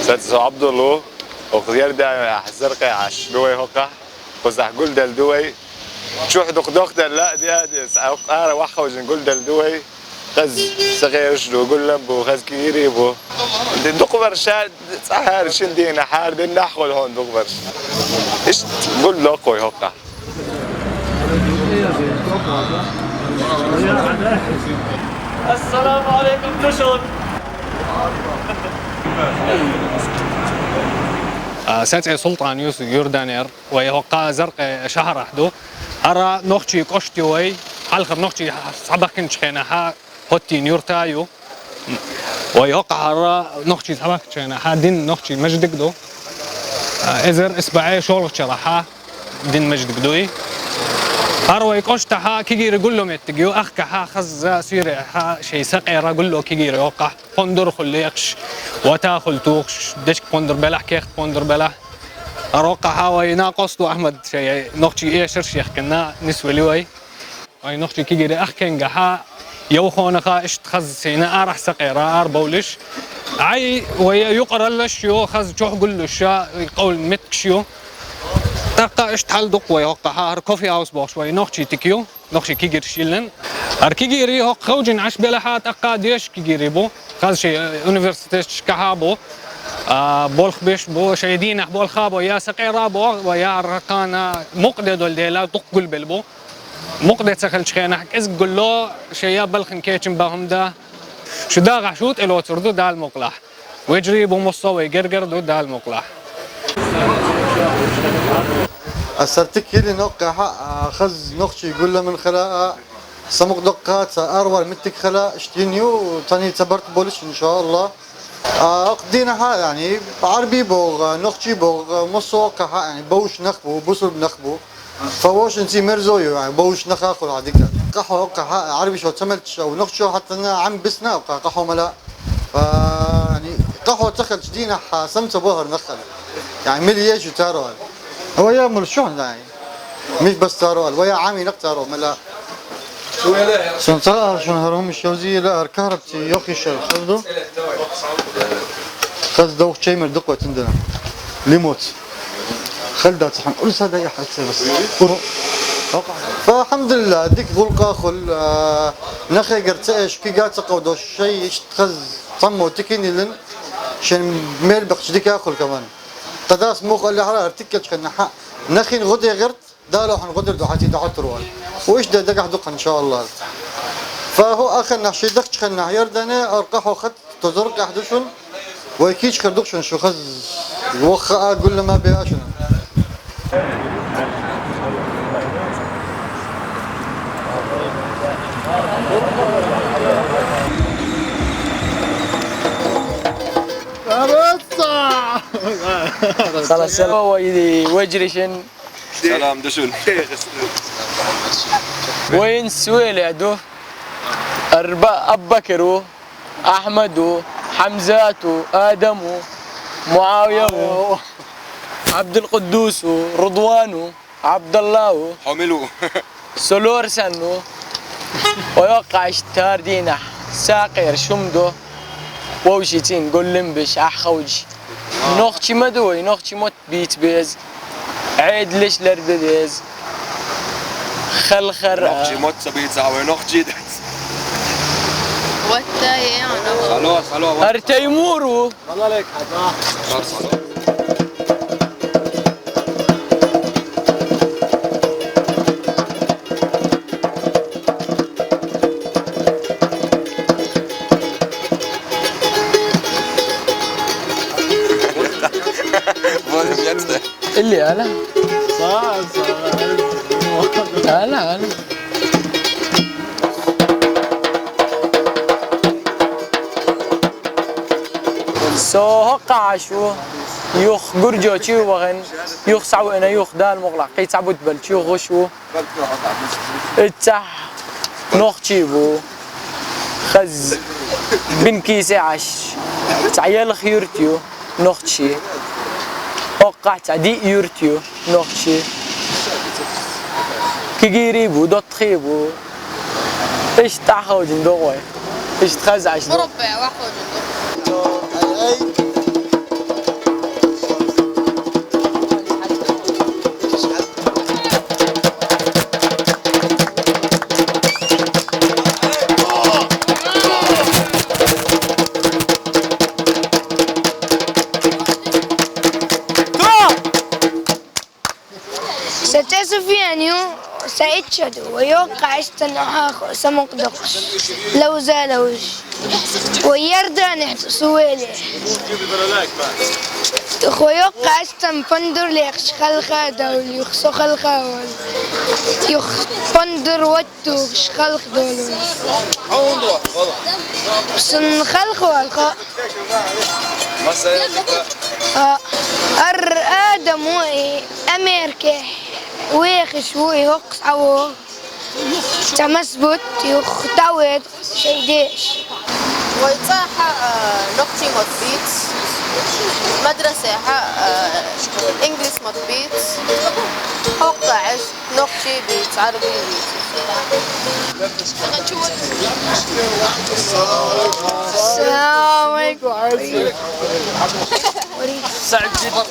سادس عبد الله وخيار داعي حزرقي عش دوي هقة قزح قول دل دوي شوح دق دل لا دي سأقار وحوج نقول دل دوي غز صغير وقول لمبو غز كيري بو دق برشاد صحار شندينا حار دي نحول هون دق برش إيش قول لقوي هقة السلام عليكم تشون ساتي سلطان يوسف يوردانير ويوقع زرق شهر أحدو أرى نختي كشتي وي حلخر نختي صعبك كنش خينا هوتي نيورتايو ويوقع أرى نختي صعبك خينا دين نختي مجدك دو إذر إسبعي شغل شرحة دين مجدك دوي أروي كشتها كيجي يقول لهم يتجيو أخكها خز سير شيء سقيرة يقول له كيجي يوقع قندر خليقش وتاخل توخش دشك قندر بلح كيخ قندر بلح أروقع هاوي ناقص أحمد شيء نختي إيه شرشيخ كنا نسوي لوي وي نختي كيجي أخكنجها يوخونها إيش تخز سينا أرح سقيرة أربولش عي ويقرأ لش يو خز شو قول له شا يقول متكشيو تاقا اشتحل دق ويوقع هار كوفي هاوس بوش وي نوخشي تكيو نوخشي كيجير شيلن ار كيجيري هوق خوجن عش بلحات اقا ديش كيجيري بو خاز شي يونيفرسيتيش كهابو بولخ بيش بو شيدين بول خابو يا سقيرا بو ويا رقانا مقدد والديلا دق قل بلبو مقدد سخل شخينا حك از قل له شيا بلخن كيتشن باهم دا شو دا غشوت الو تردو دا المقلح ويجري بو مصو ويقرقر دو دا المقلح أسرتك اللي نوقع خز نقشي يقول له من خلاء سمق دقات أروى متك خلاء اشتينيو تاني تبرت بولش إن شاء الله أقدينا يعني عربي بوغ نقشي بوغ مصوقع يعني بوش نخبو بوصل بنخبو فوش انتي مرزويو يعني بوش نخاخو عاديك قحو وقع عربي شو تملتش أو نقشو حتى عم بسنا وقع قحو ملا يعني قحو تخل شدينا سمت بوهر نخل يعني مليش وتاروال هو يا مرشون يعني مش بس تاروال ويا عامي نقتارو ملا شون ترى شون هرهم الشوزية لا كهربتي يوخي الشر خذوا خذ دوخ شيء مردقوة عندنا ليموت خلدات صحن قول هذا يا حتى بس فالحمد لله ديك غلقة خل نخي قرتاش كي قاعد تقودو شيء تخز طمو تكيني لن شن ميل بقش ديك اخل كمان تداس موخ اللي حرا ارتكل خلنا نخين غدي غرت دالو حن غدر دو حتي دحت روال وايش دقح دق ان شاء الله فهو اخر نحشي دق خلنا يردنا ارقحو خط تزرق احدشن ويكيش خردقشن شو خز وخا اقول له ما بياشن خلاص سلام ويجريشن سلام دشون وين سويل عدو أربع أبكرو أحمدو حمزاتو آدمو معاوية عبد القدوس رضوانو عبد الله حملو سلور سنو ويوقع اشتار دينا ساقير شمدو ووشيتين قول لمبش أحخوج نوختي مدوي نوختي موت بيت بيز عيد ليش لردديز خلخر نوختي موت سبيت زعوي نوختي دات والتاي سلو ارتيمورو الله عليك اللي هلا هلا سوهقع شو يوخ قرجو تشيو وغن يوخ سعو انا يوخ دال مغلق كي تعبد بل تشيو غشو اتح نوخ تشيبو خز بن كيسي عش تعيال خيرتيو نوخ تشي وقعت دي يورتيو نوخشي كيجيريبو دوت خيبو ايش تاخو جندوي ايش تخزعش مربع واحد ستسفيانيو سيتشد ويوقع استنحاخ سمك دقش لو زالوش ويردا نحت سويلي ويوقع استن فندر ليخش خلخا دول يخسو خلخا يخ فندر وتو خلخ دول سن خلخ والخا آدم أمريكا ويخش ويهقص عوه تمسبت يختوت شيديش ويتصاح نقطي مطبيت مدرسة إنجليز مطبيت وقعش نقطي بيت عربي السلام عليكم سعد جدا